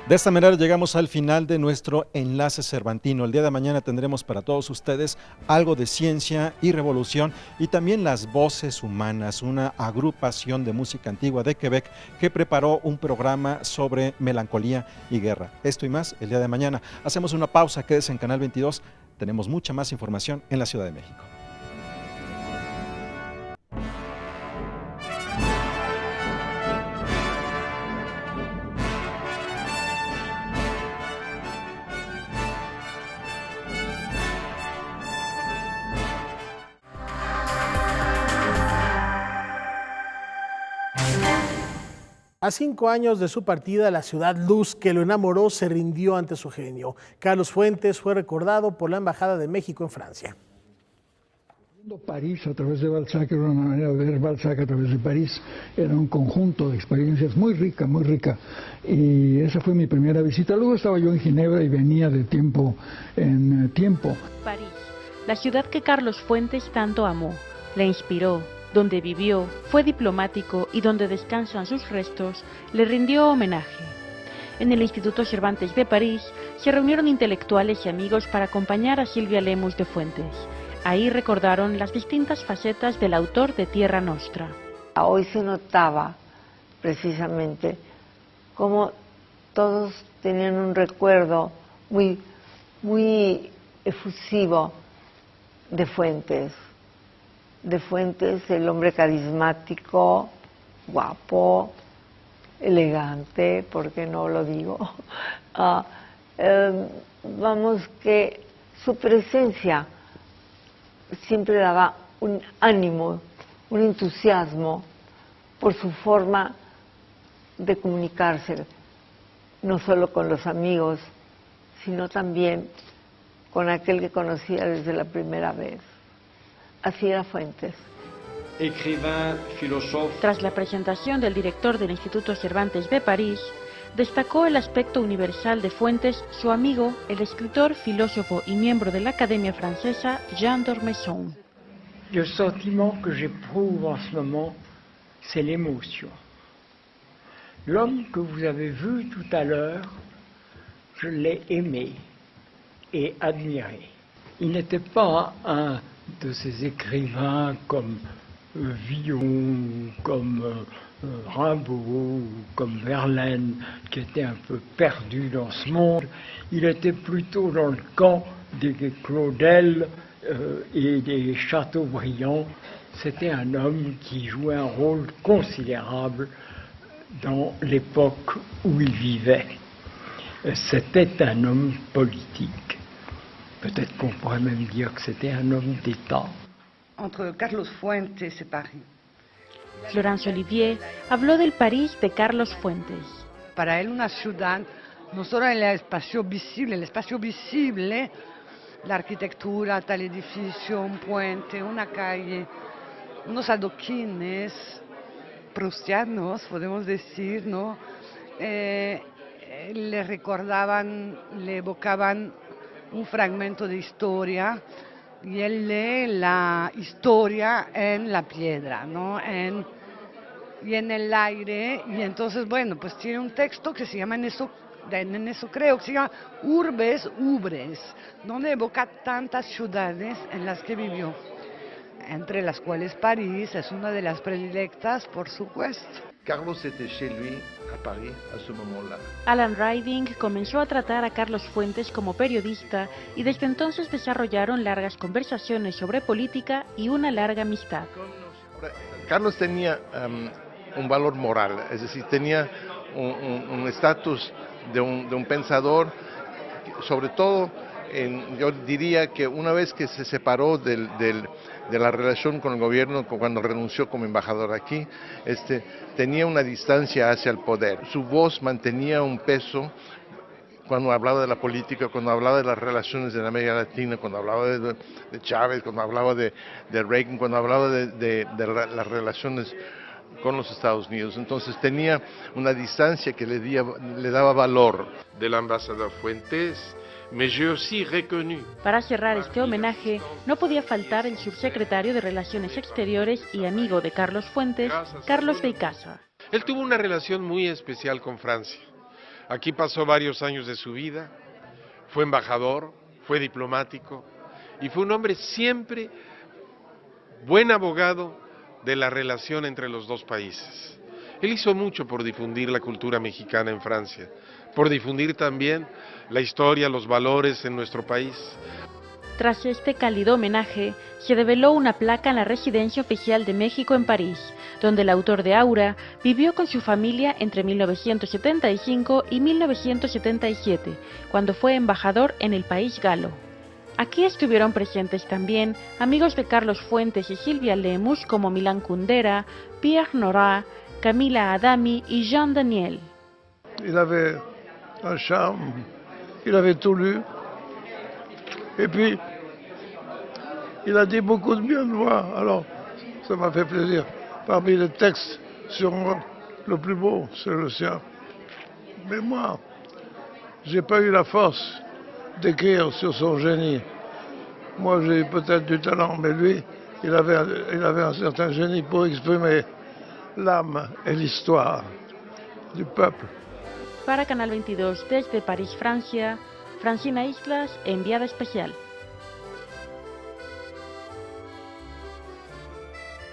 De esta manera llegamos al final de nuestro enlace cervantino. El día de mañana tendremos para todos ustedes algo de ciencia y revolución y también Las Voces Humanas, una agrupación de música antigua de Quebec que preparó un programa sobre melancolía y guerra. Esto y más el día de mañana. Hacemos una pausa, quédese en Canal 22. Tenemos mucha más información en la Ciudad de México. A 5 años de su partida, la ciudad luz que lo enamoró se rindió ante su genio. Carlos Fuentes fue recordado por la Embajada de México en Francia. París a través de Balzac era una manera de ver Balzac a través de París, era un conjunto de experiencias muy rica, y esa fue mi primera visita. Luego estaba yo en Ginebra y venía de tiempo en tiempo. París, la ciudad que Carlos Fuentes tanto amó, le inspiró, donde vivió, fue diplomático y donde descansan sus restos, le rindió homenaje. En el Instituto Cervantes de París se reunieron intelectuales y amigos para acompañar a Silvia Lemus de Fuentes. Ahí recordaron las distintas facetas del autor de Tierra Nostra. Hoy se notaba precisamente cómo todos tenían un recuerdo muy efusivo de Fuentes. De Fuentes, el hombre carismático, guapo, elegante, ¿por qué no lo digo? Vamos, que su presencia siempre daba un ánimo, un entusiasmo por su forma de comunicarse, no solo con los amigos, sino también con aquel que conocía desde la primera vez. Así era Fuentes. Tras la presentación del director del Instituto Cervantes de París, destacó el aspecto universal de Fuentes su amigo, el escritor, filósofo y miembro de la Academia Francesa, Jean d'Ormesson. Le sentiment que j'éprouve en ce moment, c'est l'émotion. L'homme que vous avez vu tout à l'heure, je l'ai aimé et admiré. Il n'était pas un de ces écrivains comme Villon, comme Rimbaud, comme Verlaine, qui était un peu perdu dans ce monde. Il était plutôt dans le camp des Claudel et des Chateaubriand. C'était un homme qui jouait un rôle considérable dans l'époque où il vivait. C'était un homme politique. Peut-être qu'on pourrait même dire que c'était un homme d'État. Entre Carlos Fuentes et Paris. Florence Olivier habló del París de Carlos Fuentes. Para él una ciudad, no solo el espacio visible, la arquitectura, tal edificio, un puente, una calle, unos adoquines prusianos, podemos decir, ¿no? Le recordaban, le evocaban un fragmento de historia, y él lee la historia en la piedra, ¿no? Y en el aire, y entonces, bueno, pues tiene un texto que se llama en eso creo, que se llama Urbes Ubres, donde evoca tantas ciudades en las que vivió, entre las cuales París es una de las predilectas, por supuesto. Carlos était chez lui à Paris à ce moment-là. Alan Riding comenzó a tratar a Carlos Fuentes como periodista y desde entonces desarrollaron largas conversaciones sobre política y una larga amistad. Carlos tenía un valor moral, es decir, tenía un estatus de un pensador, sobre todo, yo diría que una vez que se separó de la relación con el gobierno, cuando renunció como embajador aquí, tenía una distancia hacia el poder. Su voz mantenía un peso cuando hablaba de la política, cuando hablaba de las relaciones en América Latina, cuando hablaba de Chávez, cuando hablaba de Reagan, cuando hablaba de las relaciones con los Estados Unidos. Entonces tenía una distancia que le daba valor. Del embajador Fuentes, mais j'ai aussi reconnu. Para cerrar este homenaje, no podía faltar el subsecretario de Relaciones Exteriores y amigo de Carlos Fuentes, Carlos de Icaza. Él tuvo una relación muy especial con Francia. Aquí pasó varios años de su vida, fue embajador, fue diplomático y fue un hombre siempre buen abogado de la relación entre los dos países. Él hizo mucho por difundir la cultura mexicana en Francia, por difundir también la historia, los valores en nuestro país. Tras este cálido homenaje, se develó una placa en la Residencia Oficial de México en París, donde el autor de Aura vivió con su familia entre 1975 y 1977, cuando fue embajador en el país galo. Aquí estuvieron presentes también amigos de Carlos Fuentes y Silvia Lemus como Milan Kundera, Pierre Nora, Camila Adami y Jean Daniel. Il avait un charme, il avait tout lu, et puis il a dit beaucoup de bien de moi, alors ça m'a fait plaisir. Parmi les textes sur moi, le plus beau, c'est le sien. Mais moi, j'ai pas eu la force d'écrire sur son génie. Moi, j'ai eu peut-être du talent, mais lui, il avait un certain génie pour exprimer l'âme et l'histoire du peuple. Para Canal 22, desde París, Francia, Francina Islas, enviada especial.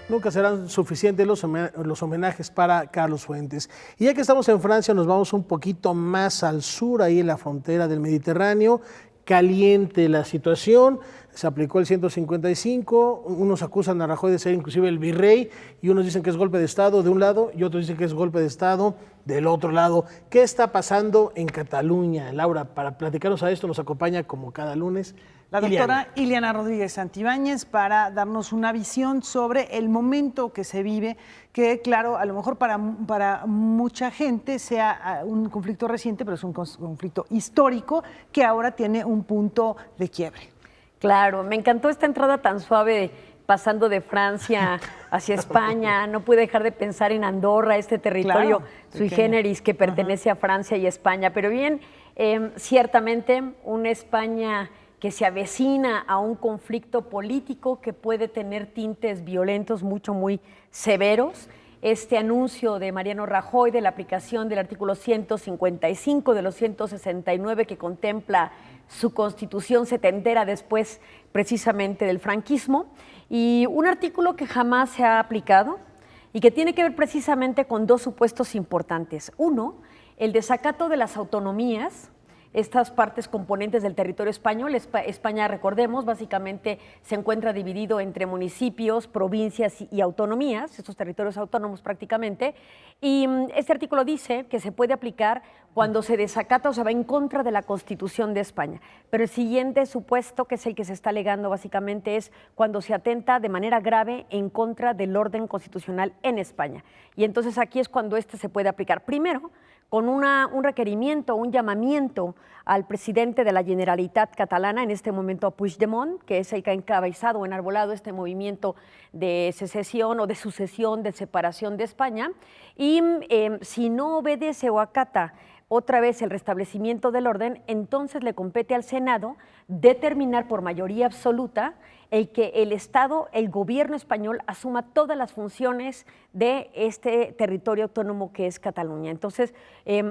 Nunca serán suficientes los homenajes para Carlos Fuentes. Y ya que estamos en Francia, nos vamos un poquito más al sur, ahí en la frontera del Mediterráneo. Caliente la situación, se aplicó el 155, unos acusan a Rajoy de ser inclusive el virrey y unos dicen que es golpe de Estado de un lado y otros dicen que es golpe de Estado del otro lado. ¿Qué está pasando en Cataluña? Laura, para platicarnos a esto nos acompaña como cada lunes la doctora Iliana Rodríguez Santibáñez para darnos una visión sobre el momento que se vive, que claro, a lo mejor para mucha gente sea un conflicto reciente, pero es un conflicto histórico que ahora tiene un punto de quiebre. Claro, me encantó esta entrada tan suave pasando de Francia hacia España. No pude dejar de pensar en Andorra, este territorio sui generis que pertenece a Francia y España. Pero bien, ciertamente una España que se avecina a un conflicto político que puede tener tintes violentos muy severos. Este anuncio de Mariano Rajoy de la aplicación del artículo 155 de los 169 que contempla su constitución setentera después precisamente del franquismo, y un artículo que jamás se ha aplicado y que tiene que ver precisamente con dos supuestos importantes. Uno, el desacato de las autonomías, estas partes componentes del territorio español. España, recordemos, básicamente se encuentra dividido entre municipios, provincias y autonomías, estos territorios autónomos prácticamente, y este artículo dice que se puede aplicar cuando se desacata o se va en contra de la Constitución de España. Pero el siguiente supuesto, que es el que se está alegando básicamente, es cuando se atenta de manera grave en contra del orden constitucional en España. Y entonces aquí es cuando este se puede aplicar. Primero, con un requerimiento, un llamamiento al presidente de la Generalitat catalana, en este momento a Puigdemont, que es el que ha encabezado o enarbolado este movimiento de secesión o de sucesión, de separación de España, y si no obedece o acata otra vez el restablecimiento del orden, entonces le compete al Senado determinar por mayoría absoluta el que el Estado, el gobierno español, asuma todas las funciones de este territorio autónomo que es Cataluña. Entonces,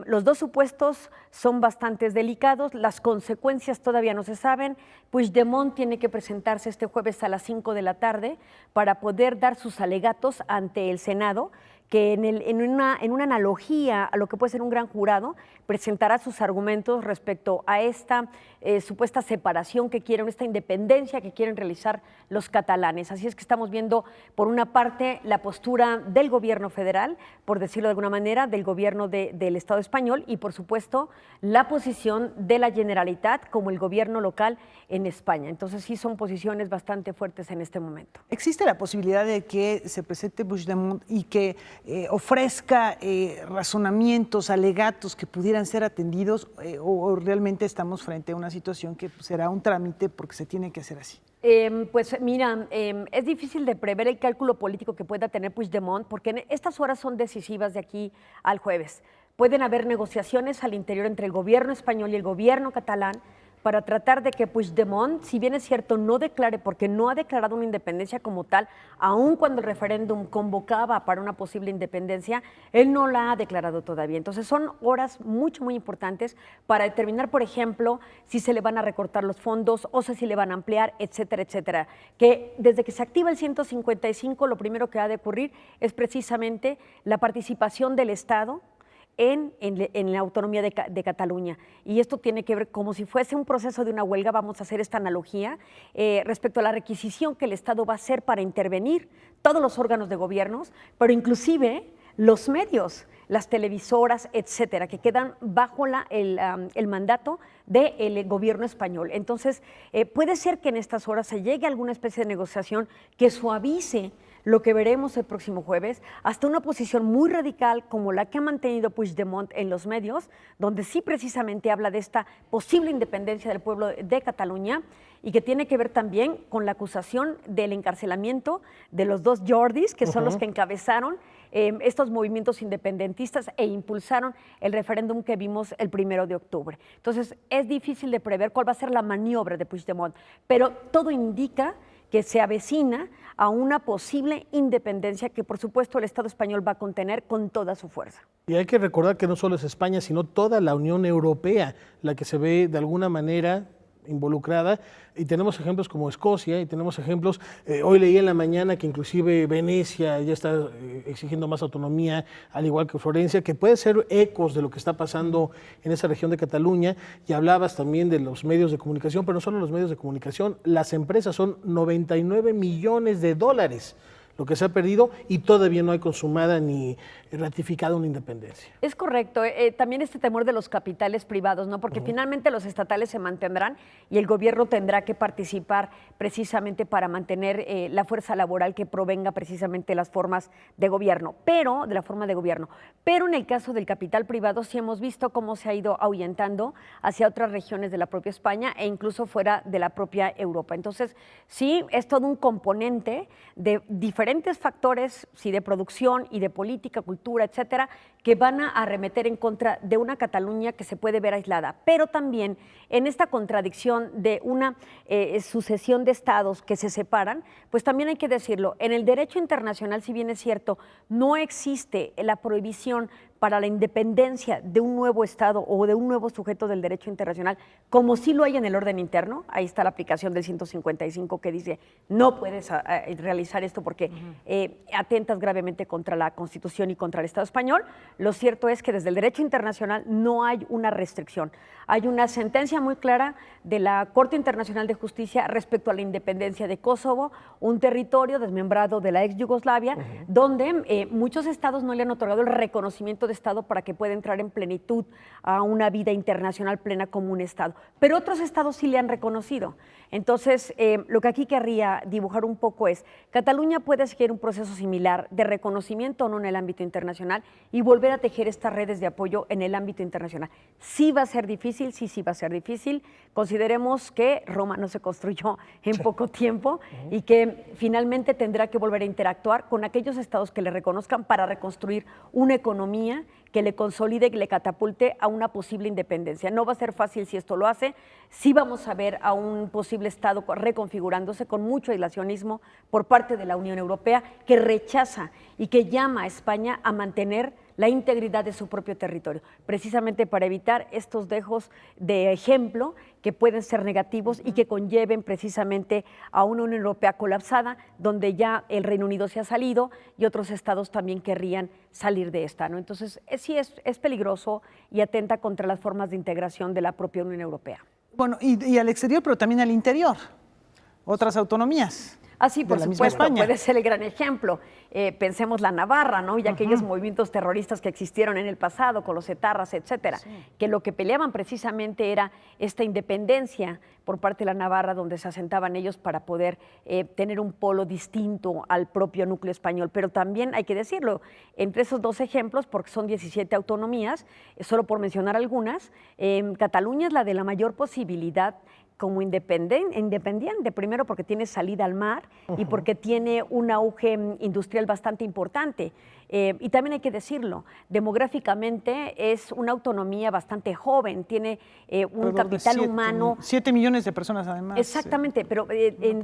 los dos supuestos son bastante delicados, las consecuencias todavía no se saben. Puigdemont tiene que presentarse este jueves a las 5 de la tarde para poder dar sus alegatos ante el Senado, que en una analogía a lo que puede ser un gran jurado, presentará sus argumentos respecto a esta supuesta separación que quieren, esta independencia que quieren realizar los catalanes. Así es que estamos viendo, por una parte, la postura del gobierno federal, por decirlo de alguna manera, del gobierno del Estado español, y por supuesto la posición de la Generalitat como el gobierno local en España. Entonces sí son posiciones bastante fuertes en este momento. ¿Existe la posibilidad de que se presente Puigdemont y que ofrezca razonamientos, alegatos que pudieran ser atendidos, o realmente estamos frente a una situación que será un trámite porque se tiene que hacer así? Pues mira, es difícil de prever el cálculo político que pueda tener Puigdemont, porque estas horas son decisivas de aquí al jueves. Pueden haber negociaciones al interior entre el gobierno español y el gobierno catalán para tratar de que Puigdemont, si bien es cierto, no declare, porque no ha declarado una independencia como tal, aun cuando el referéndum convocaba para una posible independencia, él no la ha declarado todavía. Entonces son horas muy importantes para determinar, por ejemplo, si se le van a recortar los fondos o si le van a ampliar, etcétera, etcétera. Que desde que se activa el 155, lo primero que ha de ocurrir es precisamente la participación del Estado en la autonomía de Cataluña. Y esto tiene que ver como si fuese un proceso de una huelga. Vamos a hacer esta analogía respecto a la requisición que el Estado va a hacer para intervenir todos los órganos de gobiernos, pero inclusive los medios, las televisoras, etcétera, que quedan bajo el mandato del gobierno español. Entonces, puede ser que en estas horas se llegue a alguna especie de negociación que suavice lo que veremos el próximo jueves, hasta una posición muy radical como la que ha mantenido Puigdemont en los medios, donde sí precisamente habla de esta posible independencia del pueblo de Cataluña y que tiene que ver también con la acusación del encarcelamiento de los dos Jordis, que son los que encabezaron estos movimientos independentistas e impulsaron el referéndum que vimos el 1 de octubre. Entonces, es difícil de prever cuál va a ser la maniobra de Puigdemont, pero todo indica que se avecina a una posible independencia que, por supuesto, el Estado español va a contener con toda su fuerza. Y hay que recordar que no solo es España, sino toda la Unión Europea la que se ve de alguna manera involucrada, y tenemos ejemplos como Escocia, y tenemos ejemplos, hoy leí en la mañana que inclusive Venecia ya está exigiendo más autonomía, al igual que Florencia, que puede ser ecos de lo que está pasando en esa región de Cataluña. Y hablabas también de los medios de comunicación, pero no solo los medios de comunicación, las empresas, son 99 millones de dólares lo que se ha perdido, y todavía no hay consumada ni ratificada una independencia. Es correcto. También este temor de los capitales privados, ¿no? Porque finalmente los estatales se mantendrán y el gobierno tendrá que participar precisamente para mantener la fuerza laboral que provenga precisamente de las formas de gobierno, de la forma de gobierno. Pero en el caso del capital privado sí hemos visto cómo se ha ido ahuyentando hacia otras regiones de la propia España e incluso fuera de la propia Europa. Entonces, sí, es todo un componente de diferentes factores, sí, de producción y de política, cultura, etcétera, que van a arremeter en contra de una Cataluña que se puede ver aislada, pero también en esta contradicción de una sucesión de estados que se separan, pues también hay que decirlo, en el derecho internacional, si bien es cierto, no existe la prohibición para la independencia de un nuevo Estado o de un nuevo sujeto del derecho internacional, como sí lo hay en el orden interno. Ahí está la aplicación del 155 que dice no puedes realizar esto porque atentas gravemente contra la Constitución y contra el Estado español. Lo cierto es que desde el derecho internacional no hay una restricción. Hay una sentencia muy clara de la Corte Internacional de Justicia respecto a la independencia de Kosovo, un territorio desmembrado de la ex Yugoslavia, donde muchos estados no le han otorgado el reconocimiento de Estado para que pueda entrar en plenitud a una vida internacional plena como un Estado. Pero otros estados sí le han reconocido. Entonces, lo que aquí querría dibujar un poco es, Cataluña puede seguir un proceso similar de reconocimiento o no en el ámbito internacional y volver a tejer estas redes de apoyo en el ámbito internacional. Sí va a ser difícil, sí va a ser difícil. Consideremos que Roma no se construyó en poco tiempo y que finalmente tendrá que volver a interactuar con aquellos estados que le reconozcan para reconstruir una economía que le consolide y le catapulte a una posible independencia. No va a ser fácil si esto lo hace. Sí vamos a ver a un posible Estado reconfigurándose con mucho aislacionismo por parte de la Unión Europea, que rechaza y que llama a España a mantener la integridad de su propio territorio, precisamente para evitar estos dejos de ejemplo que pueden ser negativos y que conlleven precisamente a una Unión Europea colapsada, donde ya el Reino Unido se ha salido y otros estados también querrían salir de esta, ¿no? Entonces, sí es peligroso y atenta contra las formas de integración de la propia Unión Europea. Bueno, y al exterior, pero también al interior, otras autonomías. Así, por supuesto, puede ser el gran ejemplo. Pensemos la Navarra, ¿no? Y aquellos movimientos terroristas que existieron en el pasado, con los etarras, etcétera, que lo que peleaban precisamente era esta independencia por parte de la Navarra, donde se asentaban ellos para poder tener un polo distinto al propio núcleo español. Pero también hay que decirlo, entre esos dos ejemplos, porque son 17 autonomías, solo por mencionar algunas, Cataluña es la de la mayor posibilidad como independiente, primero porque tiene salida al mar y porque tiene un auge industrial bastante importante. Y también hay que decirlo, demográficamente es una autonomía bastante joven, tiene un capital humano. 7 millones de personas además. Exactamente, pero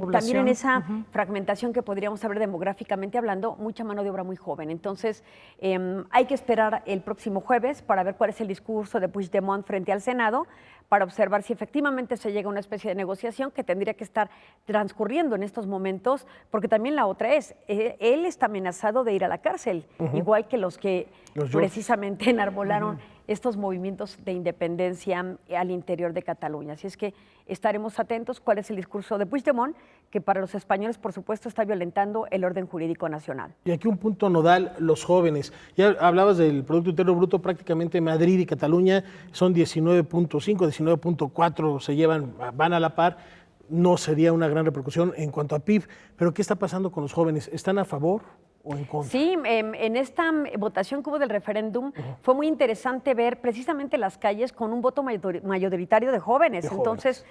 también en esa fragmentación que podríamos hablar demográficamente hablando, mucha mano de obra muy joven. Entonces, hay que esperar el próximo jueves para ver cuál es el discurso de Puigdemont frente al Senado, para observar si efectivamente se llega a una especie de negociación que tendría que estar transcurriendo en estos momentos, porque también la otra es, él está amenazado de ir a la cárcel, igual que los que precisamente enarbolaron estos movimientos de independencia al interior de Cataluña. Así es que estaremos atentos cuál es el discurso de Puigdemont, que para los españoles, por supuesto, está violentando el orden jurídico nacional. Y aquí un punto nodal, los jóvenes. Ya hablabas del Producto Interno Bruto, prácticamente Madrid y Cataluña son 19.5, 19.4 se llevan, van a la par. no sería una gran repercusión en cuanto a PIB. Pero ¿qué está pasando con los jóvenes? ¿Están a favor o en contra? Sí, en esta votación que hubo del referéndum fue muy interesante ver precisamente las calles con un voto mayoritario de jóvenes. Entonces,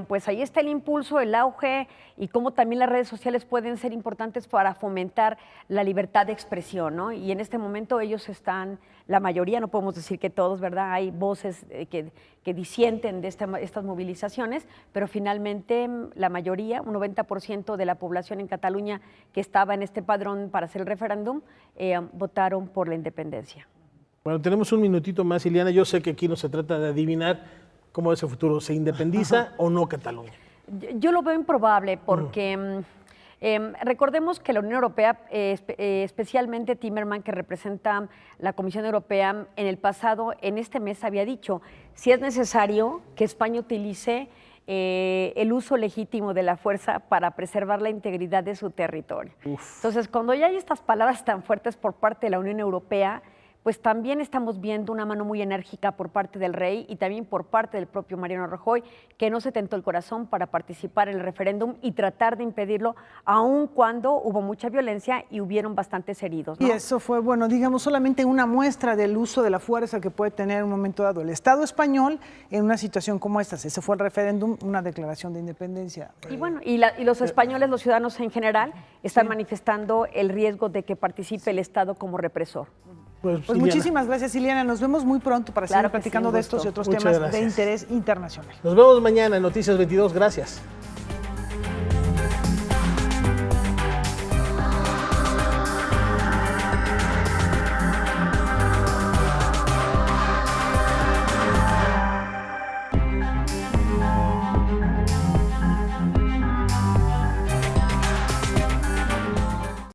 pues ahí está el impulso, el auge y cómo también las redes sociales pueden ser importantes para fomentar la libertad de expresión, ¿no? Y en este momento ellos están, la mayoría, no podemos decir que todos, ¿verdad? Hay voces que disienten de estas movilizaciones, pero finalmente la mayoría, un 90% de la población en Cataluña que estaba en este padrón para hacer el referéndum, votaron por la independencia. Bueno, tenemos un minutito más, Ileana. Yo sé que aquí no se trata de adivinar cómo es el futuro. ¿Se independiza o no Cataluña? Yo lo veo improbable porque recordemos que la Unión Europea, especialmente Timmermans, que representa la Comisión Europea, en el pasado, en este mes había dicho, si es necesario que España utilice el uso legítimo de la fuerza para preservar la integridad de su territorio. Entonces, cuando ya hay estas palabras tan fuertes por parte de la Unión Europea, pues también estamos viendo una mano muy enérgica por parte del rey y también por parte del propio Mariano Rajoy, que no se tentó el corazón para participar en el referéndum y tratar de impedirlo, aun cuando hubo mucha violencia y hubieron bastantes heridos, ¿no? Y eso fue, bueno, digamos, solamente una muestra del uso de la fuerza que puede tener en un momento dado el Estado español en una situación como esta. Ese fue el referéndum, una declaración de independencia. Y bueno, y los españoles, los ciudadanos en general, están manifestando el riesgo de que participe el Estado como represor. Pues muchísimas gracias, Ileana. Nos vemos muy pronto para seguir platicando de estos y otros temas de interés internacional. Nos vemos mañana en Noticias 22. Gracias.